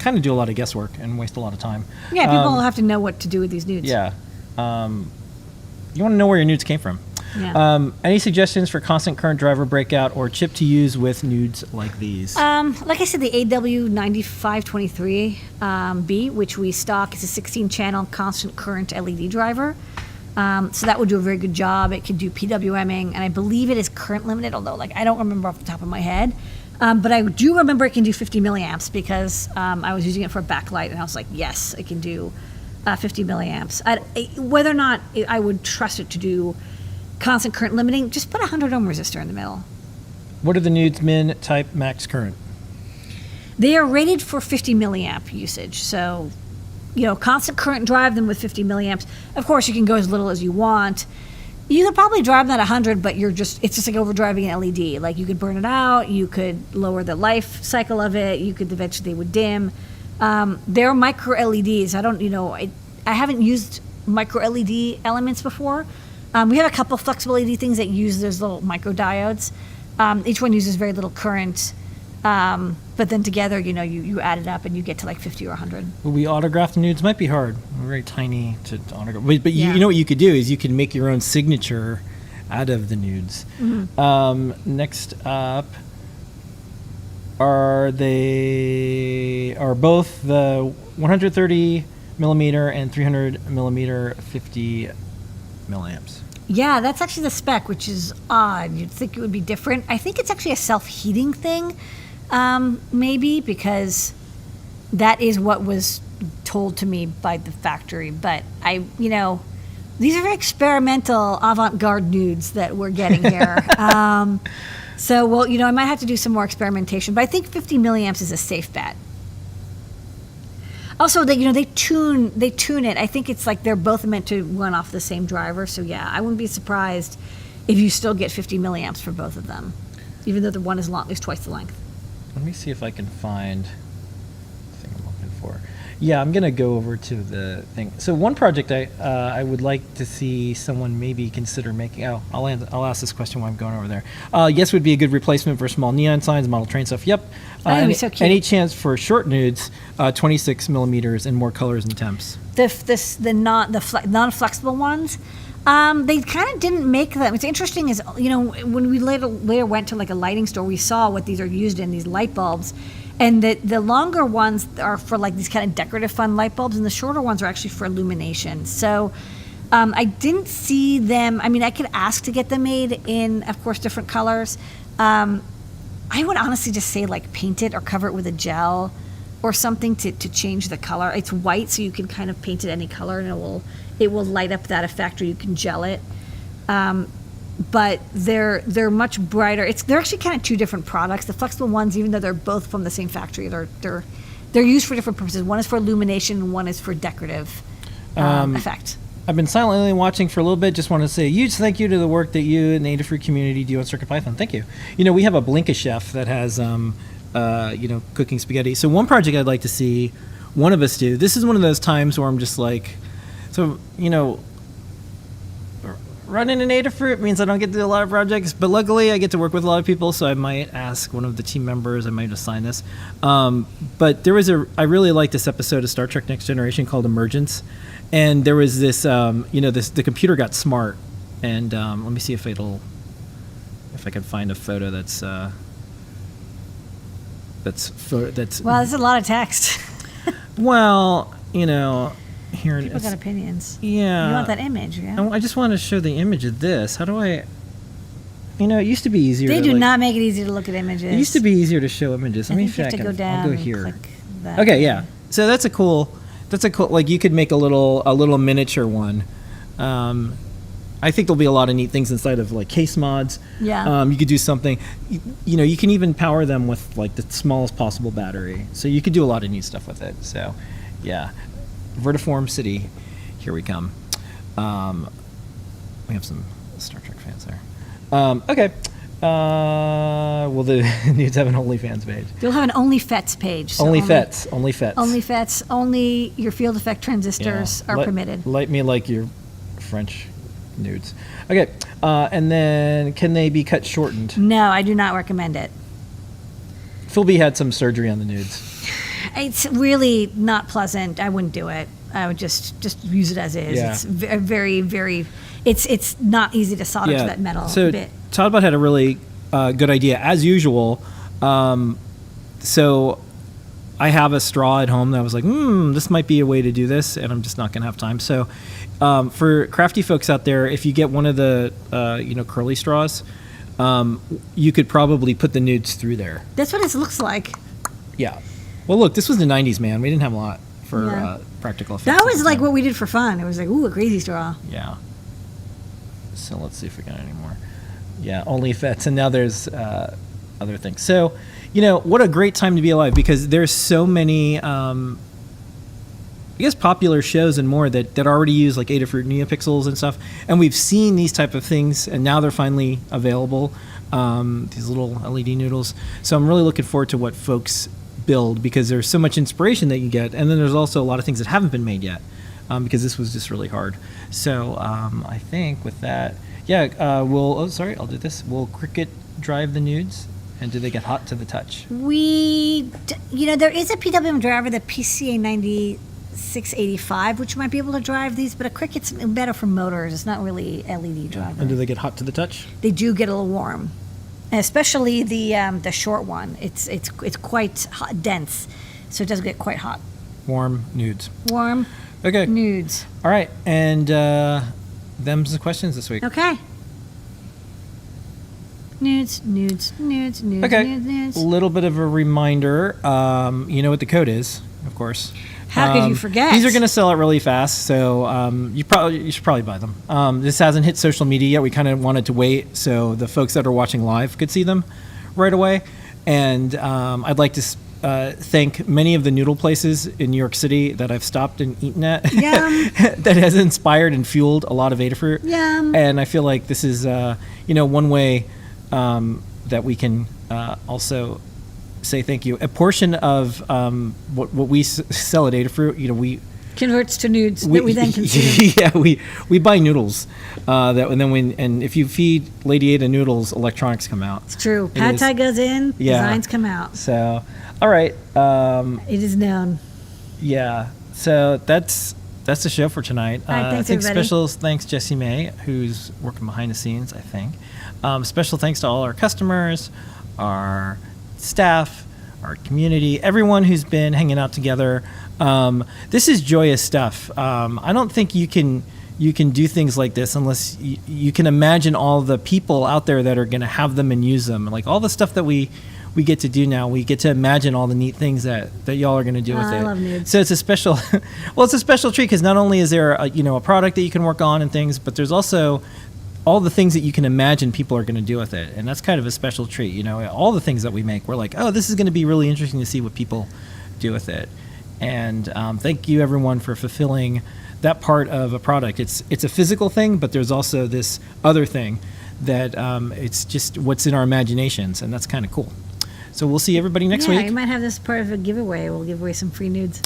of do a lot of guesswork and waste a lot of time. Yeah, people will have to know what to do with these nudes. Yeah. You want to know where your nudes came from. Yeah. Any suggestions for constant current driver breakout or chip to use with nudes like these? Like I said, the AW9523B, which we stock, is a 16-channel constant current LED driver. So that would do a very good job. It could do PWMing, and I believe it is current limited, although like I don't remember off the top of my head. But I do remember it can do 50 milliamps, because I was using it for a backlight, and I was like, yes, it can do 50 milliamps. Whether or not I would trust it to do constant current limiting, just put a 100 ohm resistor in the middle. What are the nudes min type max current? They are rated for 50 milliamp usage. So, constant current, drive them with 50 milliamps. Of course, you can go as little as you want. You could probably drive them at 100, but it's just like overdriving an LED. Like you could burn it out, you could lower the life cycle of it, you could eventually they would dim. They're micro LEDs. I haven't used micro LED elements before. We have a couple flexible LED things that use those little micro diodes. Each one uses very little current, but then together, you add it up and you get to like 50 or 100. Will we autograph the nudes? Might be hard. We're very tiny to autograph. But Yeah. you know what you could do is you can make your own signature out of the nudes. Mm-hmm. Next up, are both the 130 millimeter and 300 millimeter 50 milliamps? Yeah, that's actually the spec, which is odd. You'd think it would be different. I think it's actually a self-heating thing, maybe, because that is what was told to me by the factory. But these are very experimental, avant-garde nudes that we're getting here. So, I might have to do some more experimentation, but I think 50 milliamps is a safe bet. Also, they tune it. I think it's like they're both meant to run off the same driver. So yeah, I wouldn't be surprised if you still get 50 milliamps for both of them, even though the one is twice the length. Let me see if I can find the thing I'm looking for. Yeah, I'm gonna go over to the thing. So one project I would like to see someone maybe consider making. Oh, I'll ask this question while I'm going over there. Yes, would be a good replacement for small neon signs, model train stuff. Yep. That'd be so cute. Any chance for short nudes, 26 millimeters and more colors and temps? The non-flexible ones, they kind of didn't make them. What's interesting is when we later went to like a lighting store, we saw what these are used in, these light bulbs. And the longer ones are for like these kind of decorative fun light bulbs, and the shorter ones are actually for illumination. So I didn't see them. I mean, I could ask to get them made in, of course, different colors. I would honestly just say like paint it or cover it with a gel or something to change the color. It's white, so you can kind of paint it any color, and it will light up that effect, or you can gel it. But they're much brighter. They're actually kind of two different products. The flexible ones, even though they're both from the same factory, they're used for different purposes. One is for illumination, and one is for decorative effect. I've been silently watching for a little bit. Just want to say a huge thank you to the work that you and the Adafruit community do on CircuitPython. Thank you. We have a Blinka chef that has cooking spaghetti. So one project I'd like to see one of us do. This is one of those times where I'm just like, running an Adafruit means I don't get to do a lot of projects, but luckily I get to work with a lot of people, so I might ask one of the team members, I might assign this. But I really like this episode of Star Trek Next Generation called Emergence, and there was this, the computer got smart, and let me see if I can find a photo that's Wow, there's a lot of text. Well, here People got opinions. Yeah. You want that image, yeah? I just want to show the image of this. How do I? It used to be easier. They do not make it easy to look at images. It used to be easier to show images. I think you have to go down. I'll go and here. click that. Okay, yeah. So that's a cool. Like you could make a little miniature one. I think there'll be a lot of neat things inside of like case mods. Yeah. You could do something, you know, you can even power them with like the smallest possible battery. So you could do a lot of neat stuff with it. So yeah, Vertiform City, here we come. We have some Star Trek fans there. Okay. Well, the nudes have an OnlyFans page. You'll have an OnlyFets page. So Only Fets. Only your field effect transistors are permitted. Light me like your French nudes. Okay. And then can they be cut shortened? No, I do not recommend it. Phil B had some surgery on the nudes. It's really not pleasant. I wouldn't do it. I would just use it as is. Yeah. It's very, very. It's not easy to solder to that metal so bit. Toddbot had a really good idea, as usual. So I have a straw at home that I was like, this might be a way to do this, and I'm just not going to have time. So for crafty folks out there, if you get one of the curly straws, you could probably put the nudes through there. That's what it looks like. Yeah. Well, look, this was the 90s, man. We didn't have a lot for practical effects. That was like what we did for fun. It was like, ooh, a crazy straw. Yeah. So let's see if we got any more. Yeah, OnlyFets, and now there's other things. So, what a great time to be alive, because there's so many, popular shows and more that already use like Adafruit NeoPixels and stuff, and we've seen these type of things, and now they're finally available. These little LED noodles. So I'm really looking forward to what folks build, because there's so much inspiration that you get, and then there's also a lot of things that haven't been made yet, because this was just really hard. So I think with that, I'll do this. Will Cricut drive the nudes, and do they get hot to the touch? There is a PWM driver, the PCA 9685, which might be able to drive these, but a Cricut's better for motors. It's not really LED driver. And do they get hot to the touch? They do get a little warm, and especially the short one. It's quite hot, dense, so it does get quite hot. Warm nudes. Warm. Okay. Nudes. All right, and them's the questions this week. Okay. Nudes. Okay. Nudes. A little bit of a reminder. You know what the code is, of course. How could you forget? These are going to sell out really fast, so you should probably buy them. This hasn't hit social media yet. We kind of wanted to wait so the folks that are watching live could see them right away. And I'd like to thank many of the noodle places in New York City that I've stopped and eaten at. Yum. That has inspired and fueled a lot of Adafruit. Yum. And I feel like this is one way that we can also say thank you. A portion of what we sell at Adafruit, we converts to nudes that we then consume. Yeah, we buy noodles and if you feed Lady Ada noodles, electronics come out. It's true. Pad Thai goes in, designs come out. So, all right. It is known. Yeah. So that's the show for tonight. All right, thanks, I think everybody. special thanks Jessie May, who's working behind the scenes, I think. Special thanks to all our customers, our staff, our community, everyone who's been hanging out together. This is joyous stuff. I don't think you can do things like this unless you can imagine all the people out there that are going to have them and use them. Like all the stuff that we get to do now, we get to imagine all the neat things that y'all are going to do with it. I love nudes. So it's a special, it's a special treat, because not only is there a product that you can work on and things, but there's also all the things that you can imagine people are going to do with it, and that's kind of a special treat. All the things that we make, we're like, oh, this is going to be really interesting to see what people do with it. And thank you, everyone, for fulfilling that part of a product. It's a physical thing, but there's also this other thing that it's just what's in our imaginations, and that's kind of cool. So we'll see everybody next week. Yeah, you might have this part of a giveaway. We'll give away some free nudes.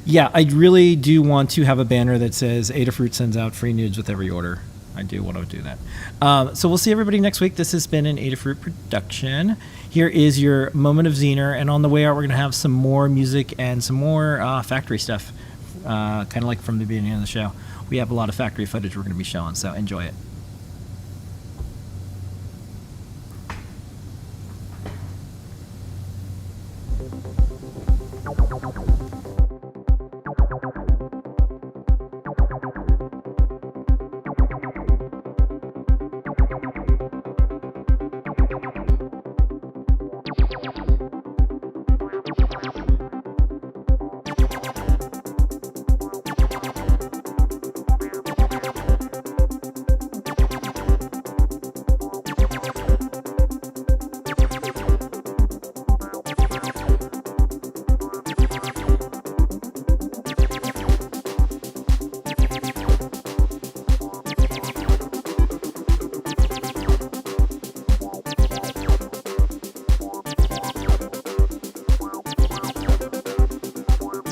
Yeah, I really do want to have a banner that says Adafruit sends out free nudes with every order. I do want to do that. So we'll see everybody next week. This has been an Adafruit production. Here is your moment of Zener, and on the way out, we're going to have some more music and some more factory stuff, kind of like from the beginning of the show. We have a lot of factory footage we're going to be showing, so enjoy it.